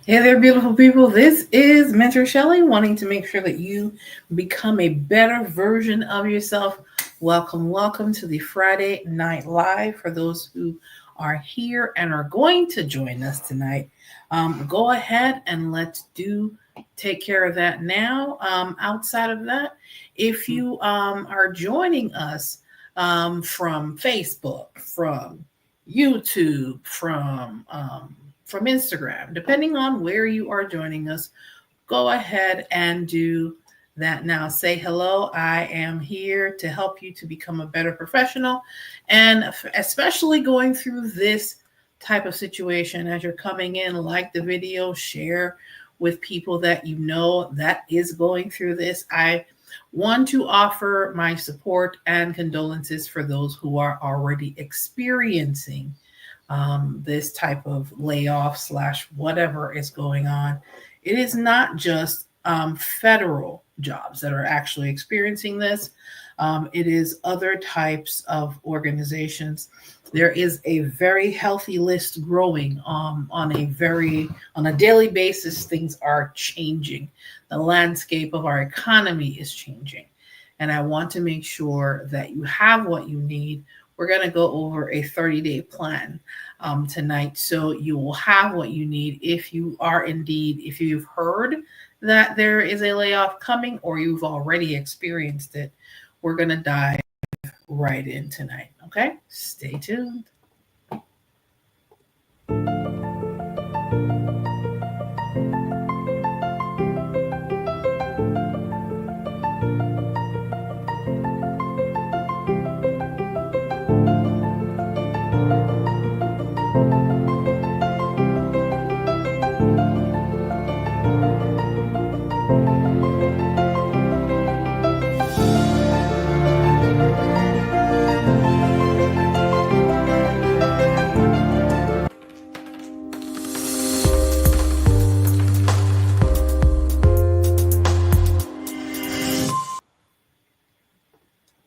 Hey there, beautiful people. This is Mentor Shelley, wanting to make sure that you become a better version of yourself. Welcome to the Friday Night Live. For those who are here and are going to join us tonight, go ahead and let's do take care of that now. Outside of that, if you are joining us from Facebook, from YouTube, from Instagram, depending on where you are joining us, go ahead and do that now. Say hello. I am here to help you to become a better professional, and especially going through this type of situation as you're coming in, like the video, share with people that you know that is going through this. I want to offer my support and condolences for those who are already experiencing this type of layoff slash whatever is going on. It is not just federal jobs that are actually experiencing this. It is other types of organizations. There is a very healthy list growing on a daily basis. Things are changing. The landscape of our economy is changing. And I want to make sure that you have what you need. We're going to go over a 30-day plan tonight. So you will have what you need if if you've heard that there is a layoff coming or you've already experienced it. We're going to dive right in tonight. Okay, stay tuned.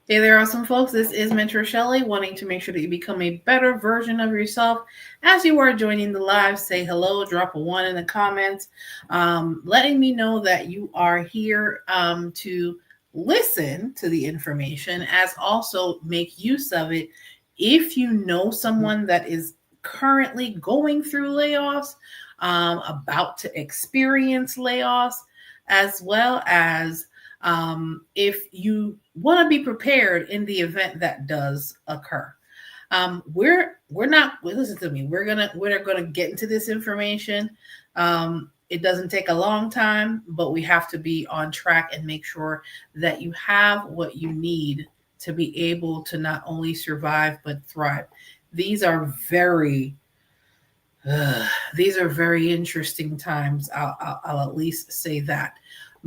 Hey there, awesome folks. This is Mentor Shelley, wanting to make sure that you become a better version of yourself. As you are joining the live, say hello, drop a one in the comments, letting me know that you are here to listen to the information, as also make use of it. If you know someone that is currently going through layoffs, about to experience layoffs, as well as if you want to be prepared in the event that does occur. We're not listen to me. We're gonna get into this information. It doesn't take a long time, but we have to be on track and make sure that you have what you need to be able to not only survive but thrive. These are very these are very interesting times. I'll at least say that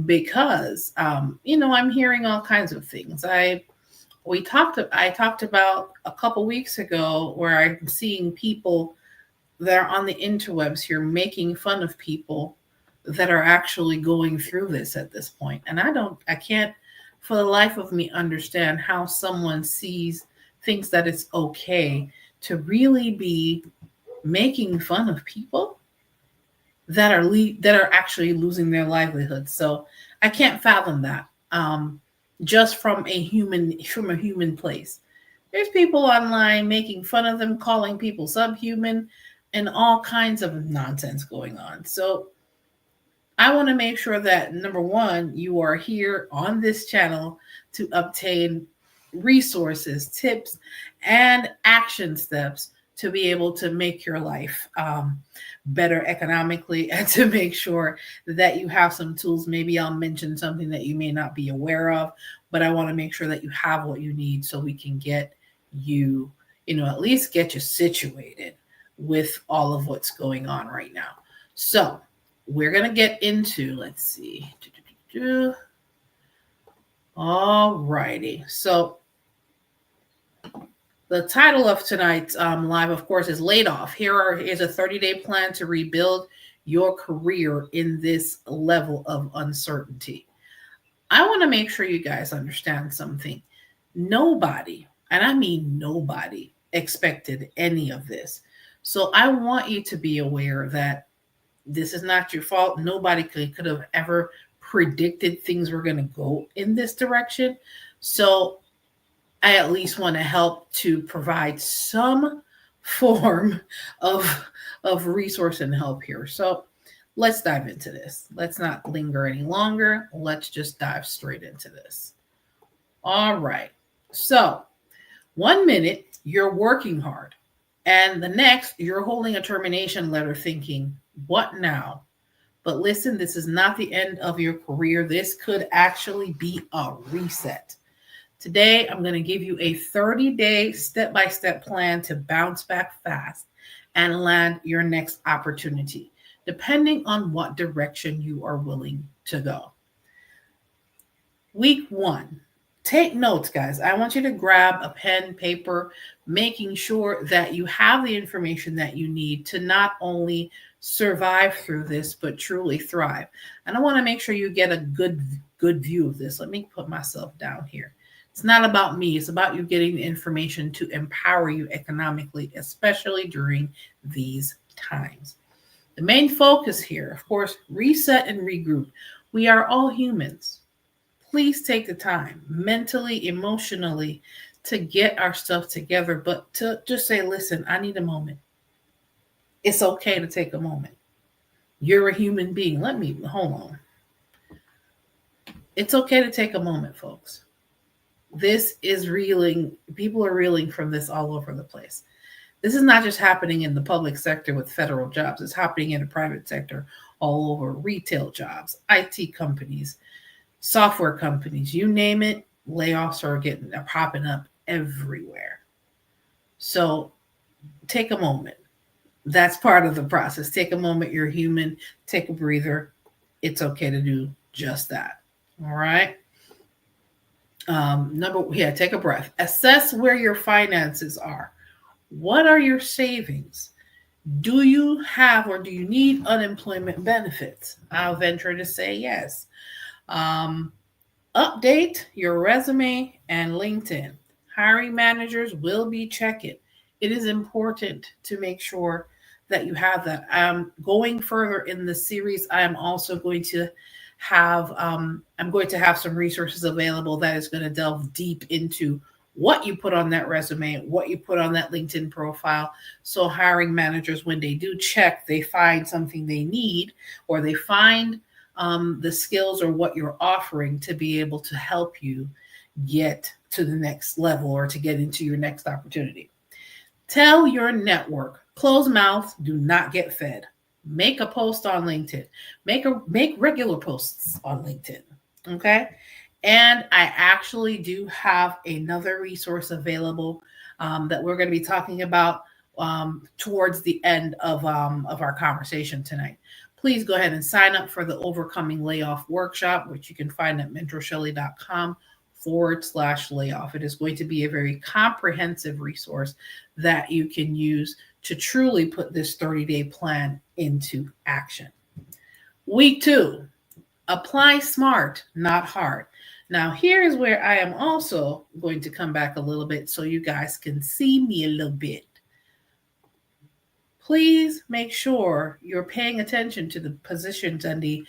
because I'm hearing all kinds of things. I talked about a couple weeks ago where I'm seeing people that are on the interwebs here making fun of people that are actually going through this at this point. And I can't for the life of me understand how someone thinks that it's okay to really be making fun of people that are actually losing their livelihood. So I can't fathom that. Just from a human place. There's people online making fun of them, calling people subhuman, and all kinds of nonsense going on. So I want to make sure that number one, you are here on this channel to obtain resources, tips, and action steps to be able to make your life better economically and to make sure that you have some tools. Maybe I'll mention something that you may not be aware of, but I want to make sure that you have what you need so we can get you, at least get you situated with all of what's going on right now. So we're going to get into, let's see. All righty. So the title of tonight's live, of course, is Laid Off. Here's a 30-day plan to rebuild your career in this level of uncertainty. I want to make sure you guys understand something. Nobody, and I mean nobody, expected any of this. So I want you to be aware that This is not your fault. Nobody could have ever predicted things were going to go in this direction. So I at least want to help to provide some form of resource and help here. So let's dive into this. Let's not linger any longer. Let's just dive straight into this. All right. So 1 minute you're working hard, and the next you're holding a termination letter thinking, what now? But listen, this is not the end of your career. This could actually be a reset. Today, I'm going to give you a 30-day step-by-step plan to bounce back fast and land your next opportunity, depending on what direction you are willing to go. Week 1. Take notes, guys. I want you to grab a pen, paper, making sure that you have the information that you need to not only survive through this, but truly thrive. And I want to make sure you get a good view of this. Let me put myself down here. It's not about me. It's about you getting the information to empower you economically, especially during these times. The main focus here, of course, reset and regroup. We are all humans. Please take the time mentally, emotionally to get our stuff together, but to just say, listen, I need a moment. It's okay to take a moment. You're a human being. Hold on. It's okay to take a moment, folks. This is reeling. People are reeling from this all over the place. This is not just happening in the public sector with federal jobs. It's happening in the private sector all over, retail jobs, IT companies, software companies, you name it, layoffs are popping up everywhere. So take a moment. That's part of the process. Take a moment. You're human. Take a breather. It's okay to do just that. All right. Take a breath. Assess where your finances are. What are your savings? Do you have or do you need unemployment benefits? I'll venture to say yes. Update your resume and LinkedIn. Hiring managers will be checking. It is important to make sure that you have that. Going further in the series, I am also going to have some resources available that is going to delve deep into what you put on that resume, what you put on that LinkedIn profile. So hiring managers, when they do check, they find something they need, or they find the skills or what you're offering to be able to help you get to the next level or to get into your next opportunity. Tell your network, closed mouths do not get fed. Make a post on LinkedIn. Make regular posts on LinkedIn. Okay. And I actually do have another resource available that we're going to be talking about towards the end of our conversation tonight. Please go ahead and sign up for the Overcoming Layoff Workshop, which you can find at mentorshelley.com/layoff. It is going to be a very comprehensive resource that you can use to truly put this 30-day plan into action. Week 2, apply smart, not hard. Now, here's where I am also going to come back a little bit so you guys can see me a little bit. Please make sure you're paying attention to the positions and the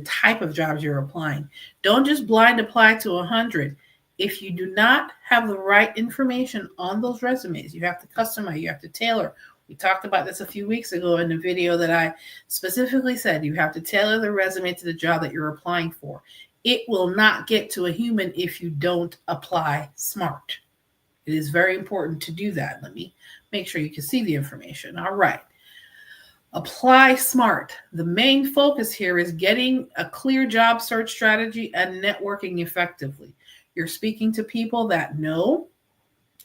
type of jobs you're applying. Don't just blind apply to 100. If you do not have the right information on those resumes, you have to customize, you have to tailor. We talked about this a few weeks ago in the video that I specifically said you have to tailor the resume to the job that you're applying for. It will not get to a human if you don't apply smart. It is very important to do that. Let me make sure you can see the information. All right. Apply smart. The main focus here is getting a clear job search strategy and networking effectively. You're speaking to people that know,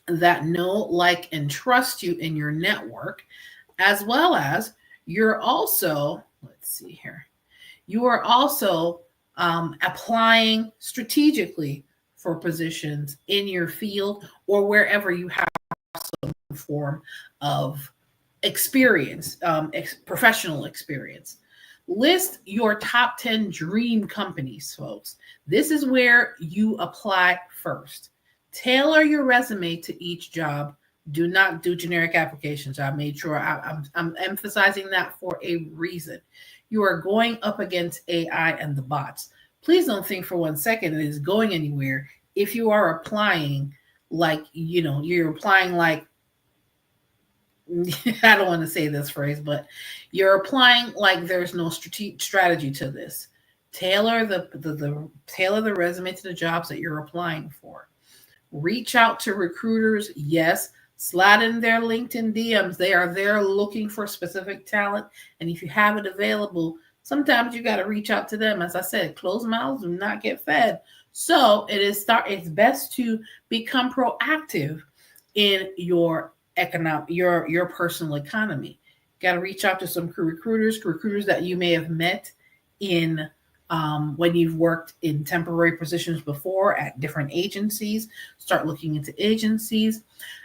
like, and trust you in your network, as well as you're also, you are also applying strategically for positions in your field or wherever you have some form of experience, professional experience. List your top 10 dream companies, folks. This is where you apply first. Tailor your resume to each job Do not do generic applications. I made sure I'm emphasizing that for a reason. You are going up against AI and the bots. Please don't think for 1 second it is going anywhere. If you are applying like, you're applying like, I don't want to say this phrase, but you're applying like there's no strategy to this. Tailor tailor the resume to the jobs that you're applying for. Reach out to recruiters. Yes, slide in their LinkedIn DMs. They are there looking for specific talent. And if you have it available, sometimes you got to reach out to them. As I said, closed mouths do not get fed. So it's best to become proactive in your your personal economy. Got to reach out to some recruiters that you may have met in when you've worked in temporary positions before at different agencies. Start looking into agencies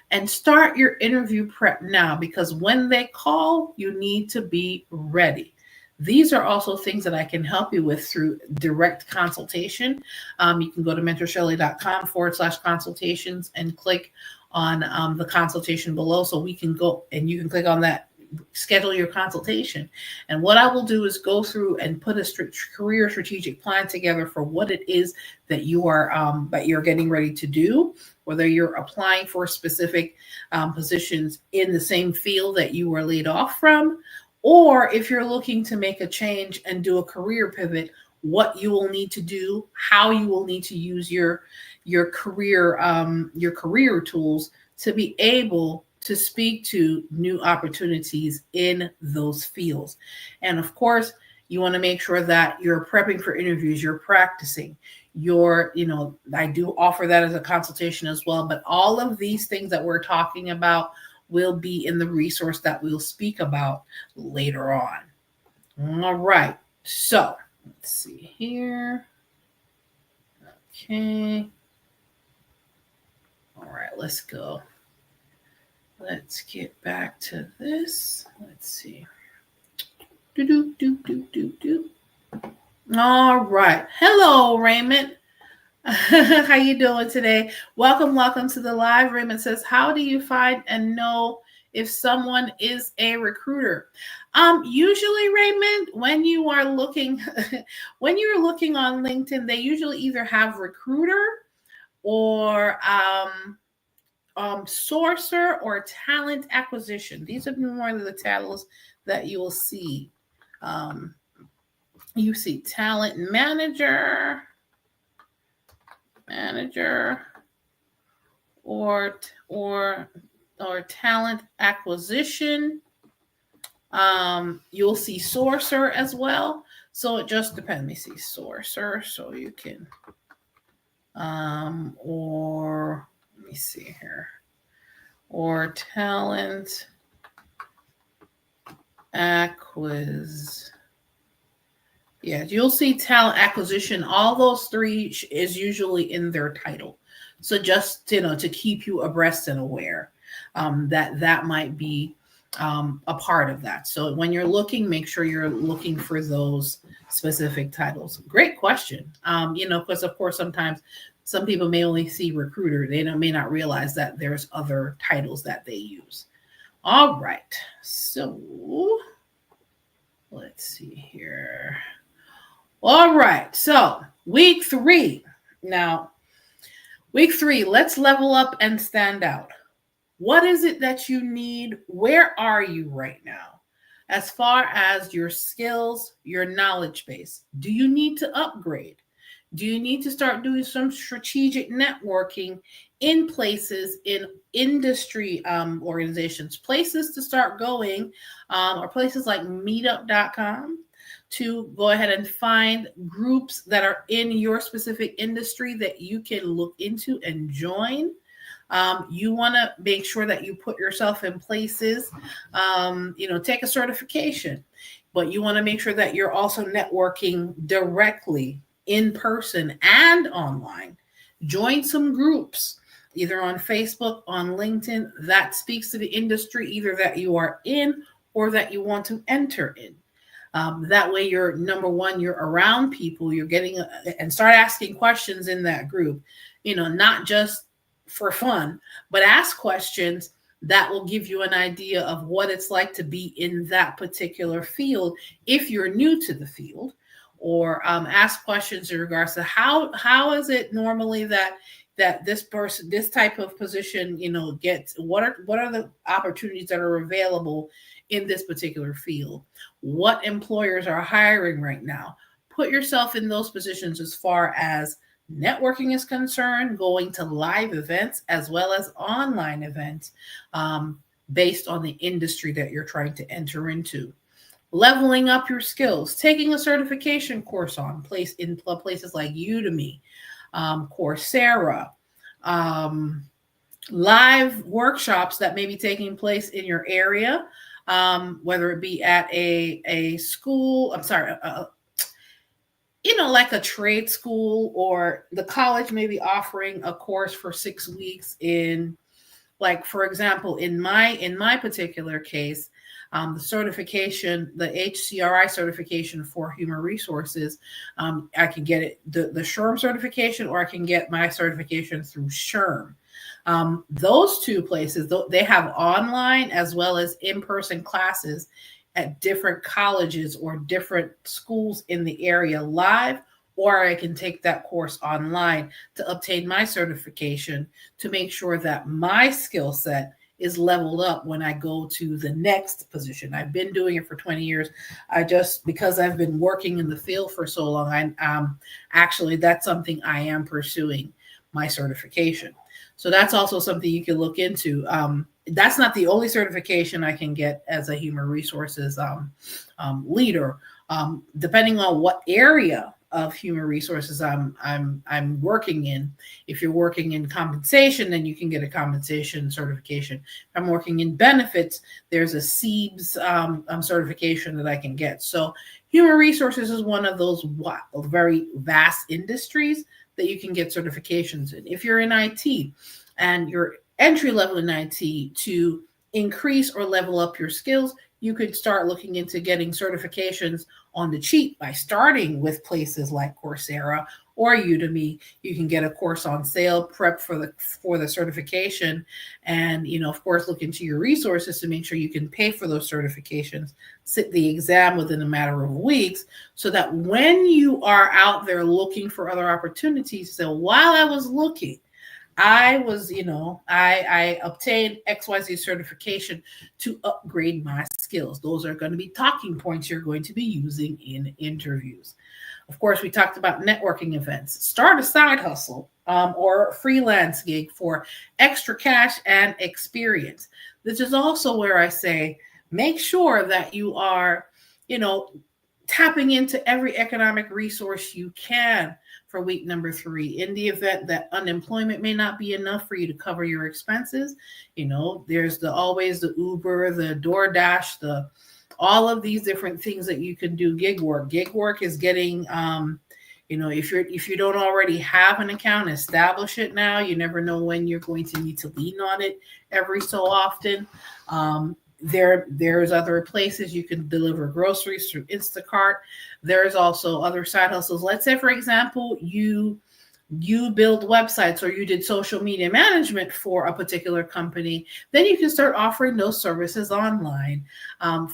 and start your interview prep now, because when they call, you need to be ready. These are also things that I can help you with through direct consultation. You can go to mentorshelley.com/consultations and click on the consultation below, so we can go and you can click on that, schedule your consultation. And what I will do is go through and put a career strategic plan together for what it is that you're getting ready to do, whether you're applying for specific positions in the same field that you were laid off from, or if you're looking to make a change and do a career pivot, what you will need to do, how you will need to use your career tools to be able to speak to new opportunities in those fields. And of course, you want to make sure that you're prepping for interviews, you're practicing. I do offer that as a consultation as well, but all of these things that we're talking about will be in the resource that we'll speak about later on. All right, so let's see here. Okay. All right, let's go. Let's get back to this. Let's see. All right. Hello, Raymond. How you doing today? Welcome to the live. Raymond says, how do you find and know if someone is a recruiter? Usually, Raymond, when you are looking when you're looking on LinkedIn, they usually either have recruiter or sourcer or talent acquisition. These are more of the titles that you will see. You see talent manager, or talent acquisition. You'll see sourcer as well. So it just depends. Let me see sourcer, so you can or let me see here, or talent acquisition. Yeah, you'll see talent acquisition. All those three is usually in their title. So just to keep you abreast and aware that might be a part of that. So when you're looking, make sure you're looking for those specific titles. Great question. Because of course sometimes some people may only see recruiter. They may not realize that there's other titles that they use. All right. So let's see here. All right, so week 3. Now, week 3, let's level up and stand out. What is it that you need? Where are you right now? As far as your skills, your knowledge base, do you need to upgrade? Do you need to start doing some strategic networking in places, in industry organizations, places to start going, or places like meetup.com? To go ahead and find groups that are in your specific industry that you can look into and join. You want to make sure that you put yourself in places, take a certification, but you want to make sure that you're also networking directly in person and online. Join some groups, either on Facebook, on LinkedIn, that speaks to the industry, either that you are in or that you want to enter in. That way you're, number one, you're around people, you're getting and start asking questions in that group, not just for fun, but ask questions That will give you an idea of what it's like to be in that particular field if you're new to the field, or ask questions in regards to how is it normally that this person, this type of position, gets, what are the opportunities that are available in this particular field, what employers are hiring right now. Put yourself in those positions as far as networking is concerned, going to live events as well as online events, based on the industry that you're trying to enter into. Leveling up your skills, taking a certification course on places like Udemy, Coursera, um, live workshops that may be taking place in your area, whether it be at a school, like a trade school, or the college may be offering a course for 6 weeks in, like, for example, in my particular case, the certification, the HCRI certification for human resources, I can get it, the SHRM certification, or I can get my certification through SHRM. Those two places, they have online as well as in-person classes at different colleges or different schools in the area live, or I can take that course online to obtain my certification to make sure that my skill set is leveled up when I go to the next position. I've been doing it for 20 years. Because I've been working in the field for so long, actually, that's something I am pursuing, my certification. So that's also something you can look into. That's not the only certification I can get as a human resources leader. Depending on what area of human resources I'm working in. If you're working in compensation, then you can get a compensation certification. If I'm working in benefits, there's a CEBS certification that I can get. So human resources is one of those very vast industries that you can get certifications in. If you're in IT and you're entry level in IT, to increase or level up your skills, you could start looking into getting certifications on the cheap by starting with places like Coursera or Udemy. You can get a course on sale, prep for the certification, and of course, look into your resources to make sure you can pay for those certifications, sit the exam within a matter of weeks, so that when you are out there looking for other opportunities, so while I was looking, I obtained XYZ certification to upgrade my skills. Those are going to be talking points you're going to be using in interviews. Of course, we talked about networking events. Start a side hustle or a freelance gig for extra cash and experience. This is also where I say, make sure that you are, tapping into every economic resource you can for week number 3. In the event that unemployment may not be enough for you to cover your expenses, there's always the Uber, the DoorDash, all of these different things that you can do gig work. Gig work is getting, if you don't already have an account, establish it now. You never know when you're going to need to lean on it every so often. There's other places you can deliver groceries through Instacart. There's also other side hustles. Let's say, for example, you build websites or you did social media management for a particular company. Then you can start offering those services online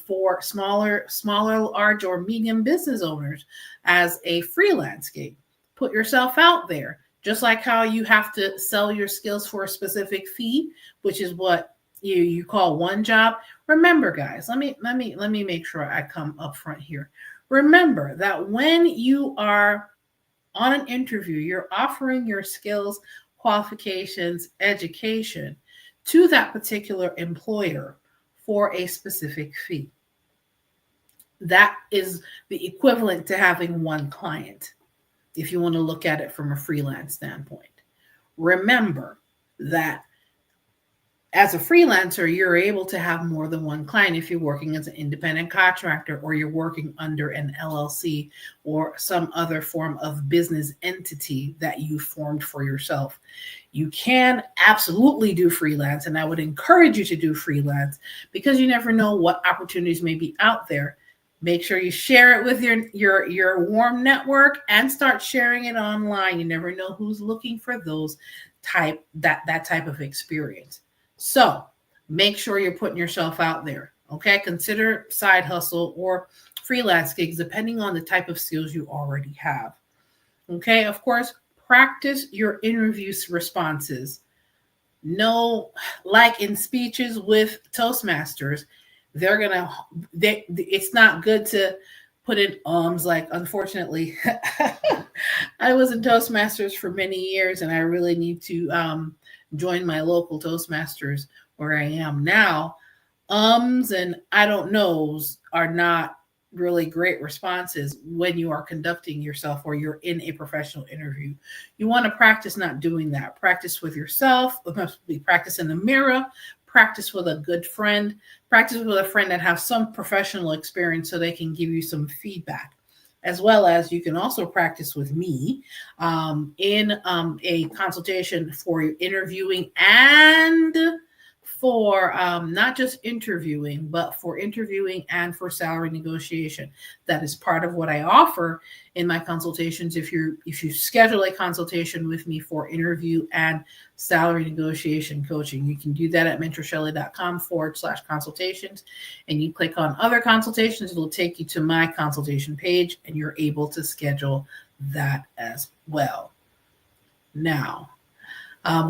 for smaller, large, or medium business owners as a freelance gig. Put yourself out there. Just like how you have to sell your skills for a specific fee, which is what you call one job. Remember, guys, let me make sure I come up front here. Remember that when you are on an interview, you're offering your skills, qualifications, education to that particular employer for a specific fee. That is the equivalent to having one client, if you want to look at it from a freelance standpoint. Remember that as a freelancer, you're able to have more than one client if you're working as an independent contractor, or you're working under an LLC or some other form of business entity that you formed for yourself. You can absolutely do freelance, and I would encourage you to do freelance because you never know what opportunities may be out there. Make sure you share it with your warm network and start sharing it online. You never know who's looking for that type of experience. So make sure you're putting yourself out there. Okay. Consider side hustle or freelance gigs, depending on the type of skills you already have. Okay. Of course, practice your interview responses. No, like in speeches with Toastmasters, it's not good to put in ums. Like, unfortunately, I was in Toastmasters for many years, and I really need to join my local Toastmasters where I am now. Ums and I don't knows are not really great responses when you are conducting yourself or you're in a professional interview. You want to practice not doing that. Practice with yourself, practice in the mirror, practice with a good friend, practice with a friend that have some professional experience so they can give you some feedback. As well as you can also practice with me in a consultation for interviewing and for not just interviewing, but for interviewing and for salary negotiation. That is part of what I offer in my consultations. If you schedule a consultation with me for interview and salary negotiation coaching, you can do that at mentorshelley.com/consultations. And you click on other consultations, it'll take you to my consultation page, and you're able to schedule that as well. Now,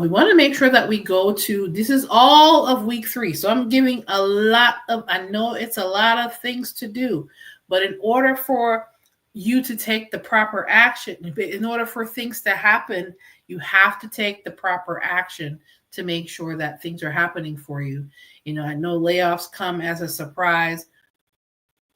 we want to make sure that we go to, this is all of week 3. So I'm giving I know it's a lot of things to do, but in order for you to take the proper action, in order for things to happen, you have to take the proper action to make sure that things are happening for you. I know layoffs come as a surprise,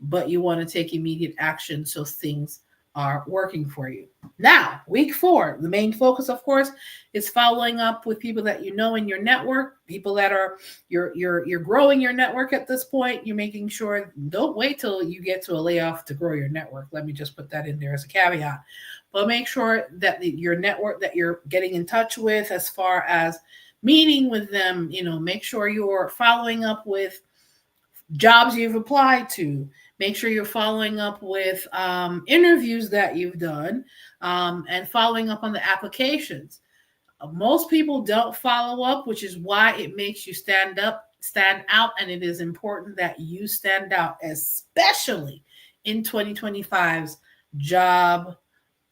but you want to take immediate action so things are working for you. Now, week 4, the main focus, of course, is following up with people that you know in your network, people that are you're growing your network at this point. You're making sure, don't wait till you get to a layoff to grow your network. Let me just put that in there as a caveat. But make sure that your network that you're getting in touch with, as far as meeting with them, make sure you're following up with jobs you've applied to. Make sure you're following up with interviews that you've done and following up on the applications. Most people don't follow up, which is why it makes you stand out, and it is important that you stand out, especially in 2025's job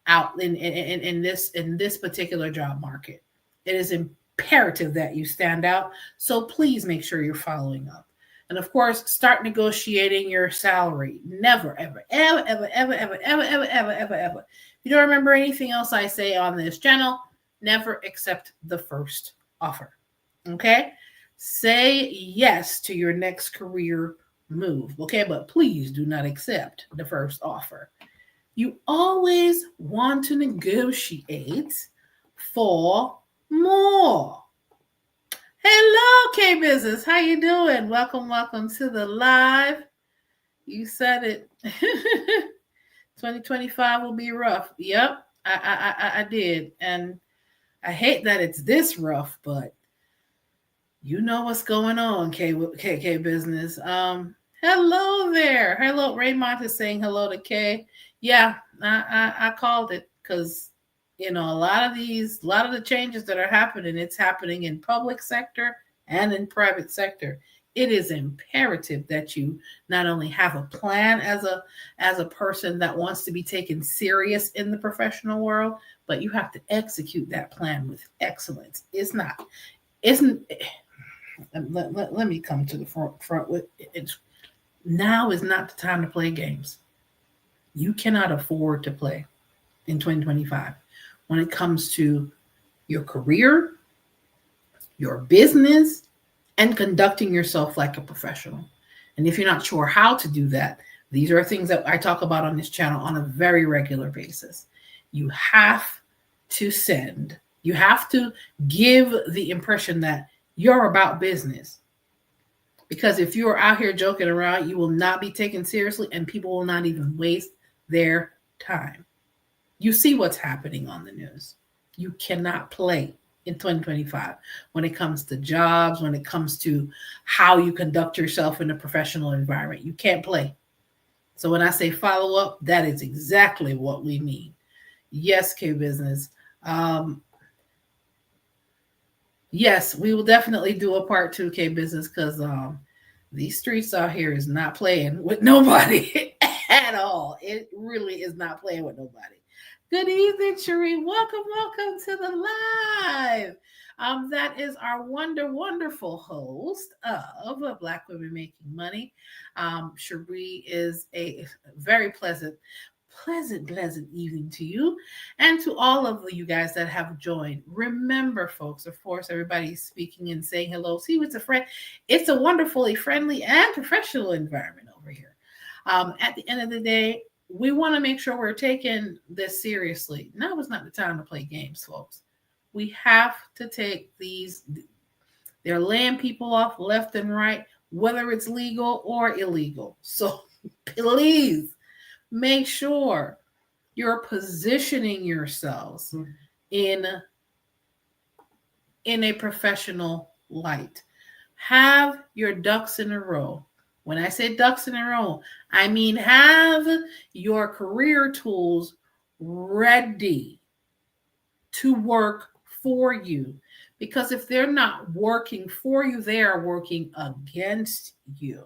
out in this particular job market. It is imperative that you stand out. So please make sure you're following up. And of course, start negotiating your salary. Never, ever, ever, ever, ever, ever, ever, ever, ever, ever, ever. If you don't remember anything else I say on this channel, never accept the first offer. Okay? Say yes to your next career move. Okay? But please do not accept the first offer. You always want to negotiate for more. Hello, K-Business. How you doing? Welcome to the live. You said it. 2025 will be rough. Yep, I did. And I hate that it's this rough, but you know what's going on, K-Business. Hello there. Hello, Raymond is saying hello to K. Yeah, I called it because a lot of the changes that are happening, it's happening in public sector and in private sector. It is imperative that you not only have a plan as a person that wants to be taken serious in the professional world, but you have to execute that plan with excellence. Let me come to the front with it. Now is not the time to play games. You cannot afford to play in 2025 when it comes to your career, your business, and conducting yourself like a professional. And if you're not sure how to do that, these are things that I talk about on this channel on a very regular basis. You have to give the impression that you're about business. Because if you're out here joking around, you will not be taken seriously, and people will not even waste their time. You see what's happening on the news. You cannot play in 2025 when it comes to jobs, when it comes to how you conduct yourself in a professional environment. You can't play. So when I say follow up, that is exactly what we mean. Yes, K-Business. Yes, we will definitely do a part 2K business because these streets out here is not playing with nobody at all. It really is not playing with nobody. Good evening, Cherie. Welcome to the live. That is our wonderful host of Black Women Making Money. Cherie is a very pleasant evening to you and to all of you guys that have joined. Remember, folks, of course, everybody's speaking and saying hello. See, it's a friend. It's a wonderfully friendly and professional environment over here. At the end of the day, we want to make sure we're taking this seriously. Now is not the time to play games, folks. We have to take these. They're laying people off left and right, whether it's legal or illegal. So please make sure you're positioning yourselves in a professional light. Have your ducks in a row. When I say ducks in a row, I mean have your career tools ready to work for you. Because if they're not working for you, they are working against you.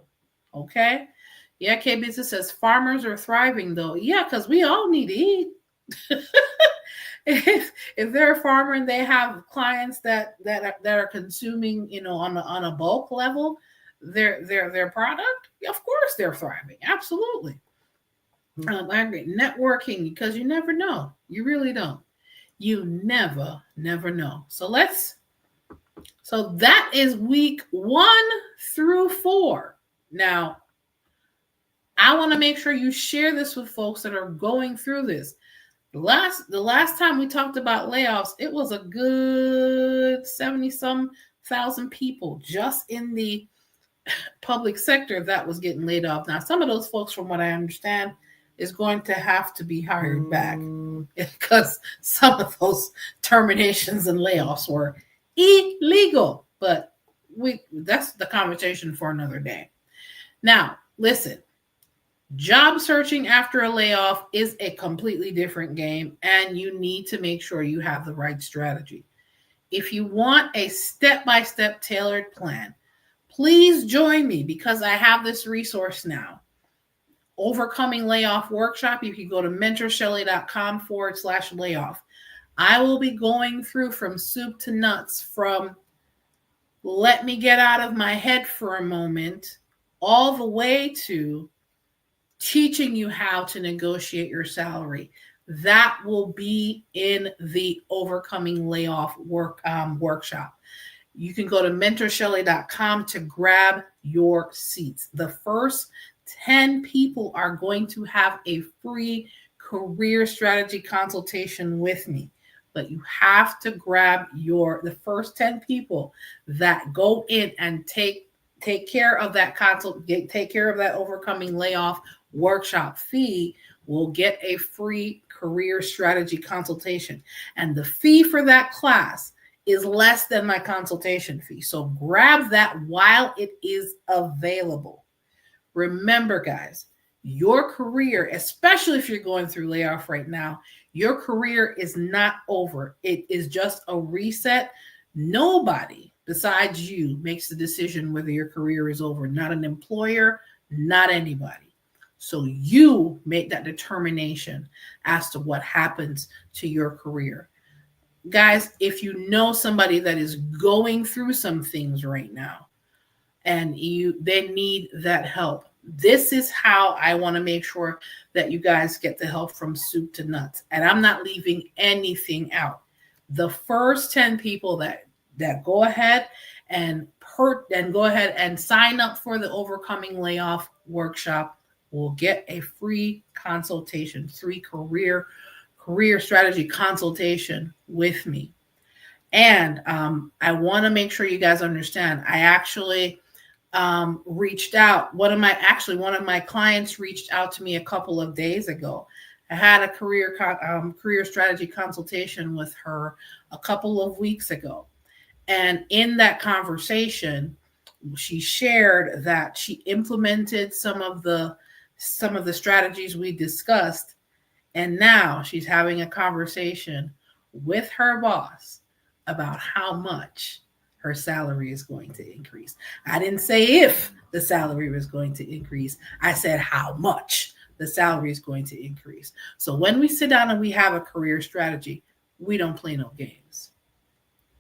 Okay? Yeah, K Business says farmers are thriving though. Yeah, because we all need to eat. if they're a farmer and they have clients that are consuming, on a bulk level, their product, of course they're thriving. Absolutely. I agree. Networking, because you never know. You really don't. You never know. So that is week 1 through 4. Now, I want to make sure you share this with folks that are going through this. The last time we talked about layoffs, it was a good 70 some thousand people just in the public sector that was getting laid off. Now, some of those folks, from what I understand, is going to have to be hired back because some of those terminations and layoffs were illegal. But that's the conversation for another day. Now, listen. Job searching after a layoff is a completely different game, and you need to make sure you have the right strategy. If you want a step by step tailored plan, please join me because I have this resource now. Overcoming Layoff Workshop. You can go to mentorshelley.com/layoff. I will be going through from soup to nuts, from let me get out of my head for a moment, all the way to teaching you how to negotiate your salary. That will be in the Overcoming Layoff workshop. You can go to mentorshelley.com to grab your seats. The first 10 people are going to have a free career strategy consultation with me. But you have to grab the first 10 people that go in and take care of that take care of that Overcoming Layoff workshop fee, will get a free career strategy consultation. And the fee for that class is less than my consultation fee. So grab that while it is available. Remember, guys, your career, especially if you're going through layoff right now, your career is not over. It is just a reset. Nobody besides you makes the decision whether your career is over. Not an employer, not anybody. So you make that determination as to what happens to your career. Guys, if you know somebody that is going through some things right now and they need that help, this is how I want to make sure that you guys get the help from soup to nuts. And I'm not leaving anything out. The first 10 people that go ahead and go ahead and sign up for the Overcoming Layoff workshop will get a free consultation, free career strategy consultation with me. And I want to make sure you guys understand. I actually reached out. One of my clients reached out to me a couple of days ago. I had a career strategy consultation with her a couple of weeks ago, and in that conversation, she shared that she implemented some of the strategies we discussed, and now she's having a conversation with her boss about how much her salary is going to increase. I didn't say if the salary was going to increase. I said how much the salary is going to increase. So when we sit down and we have a career strategy, we don't play no games.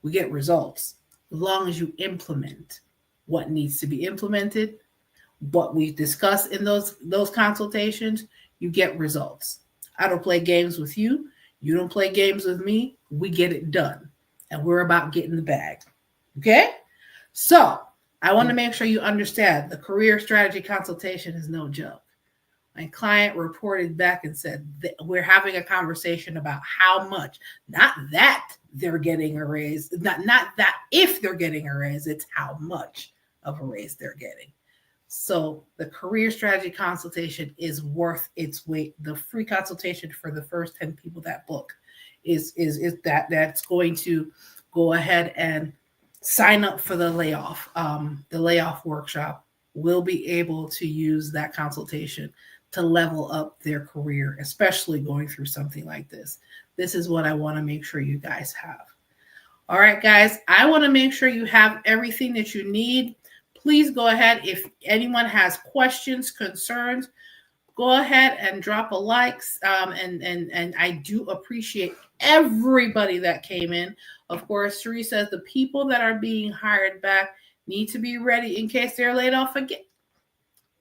We get results as long as you implement what needs to be implemented, what we discuss in those consultations, you get results. I don't play games with you. You don't play games with me. We get it done. And we're about getting the bag. Okay? So I want to make sure you understand the career strategy consultation is no joke. My client reported back and said that we're having a conversation about how much, not that they're getting a raise, not that if they're getting a raise, it's how much of a raise they're getting. So the career strategy consultation is worth its weight. The free consultation for the first 10 people that book is that's going to go ahead and sign up for the layoff. The layoff workshop will be able to use that consultation to level up their career, especially going through something like this. This is what I want to make sure you guys have. All right, guys, I want to make sure you have everything that you need. Please go ahead. If anyone has questions, concerns, go ahead and drop a likes. And I do appreciate everybody that came in. Of course, Cherie says the people that are being hired back need to be ready in case they're laid off again.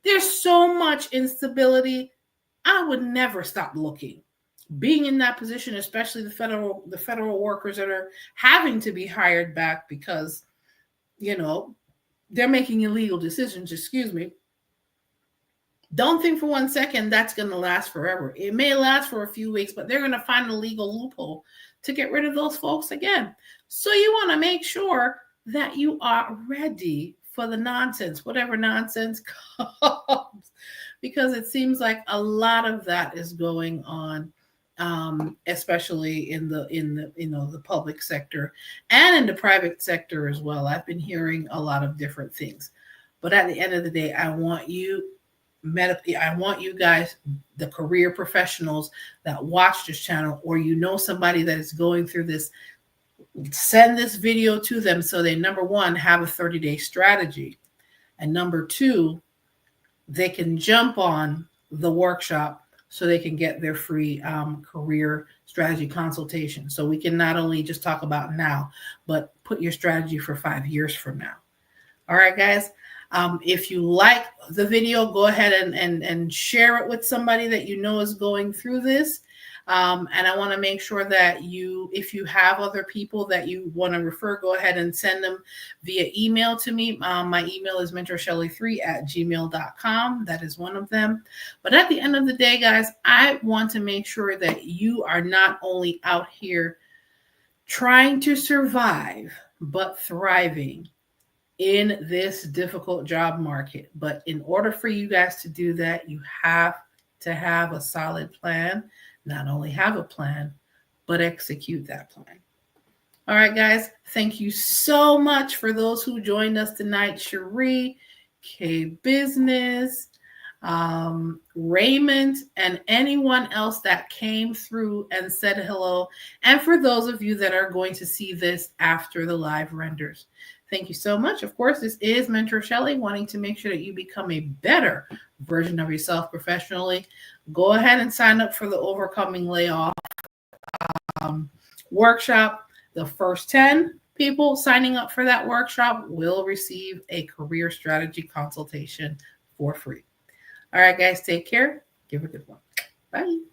There's so much instability. I would never stop looking. Being in that position, especially the federal workers that are having to be hired back because, they're making illegal decisions, excuse me. Don't think for 1 second that's going to last forever. It may last for a few weeks, but they're going to find a legal loophole to get rid of those folks again. So you want to make sure that you are ready for the nonsense, whatever nonsense comes, because it seems like a lot of that is going on, especially in the public sector and in the private sector as well. I've been hearing a lot of different things, but at the end of the day, I want you guys, the career professionals that watch this channel, or somebody that is going through this, send this video to them so they, number one, have a 30-day strategy, and number two, they can jump on the workshop so they can get their free career strategy consultation. So we can not only just talk about now, but put your strategy for 5 years from now. All right, guys. If you like the video, go ahead and share it with somebody that you know is going through this. And I want to make sure that if you have other people that you want to refer, go ahead and send them via email to me. My email is mentorshelly3@gmail.com. That is one of them. But at the end of the day, guys, I want to make sure that you are not only out here trying to survive, but thriving in this difficult job market. But in order for you guys to do that, you have to have a solid plan. Not only have a plan, but execute that plan. All right, guys. Thank you so much for those who joined us tonight. Cherie, K Business, Raymond, and anyone else that came through and said hello. And for those of you that are going to see this after the live renders, thank you so much. Of course, this is Mentor Shelley, wanting to make sure that you become a better version of yourself professionally. Go ahead and sign up for the Overcoming Layoff workshop. The first 10 people signing up for that workshop will receive a career strategy consultation for free. All right, guys, take care. Give it a good one. Bye.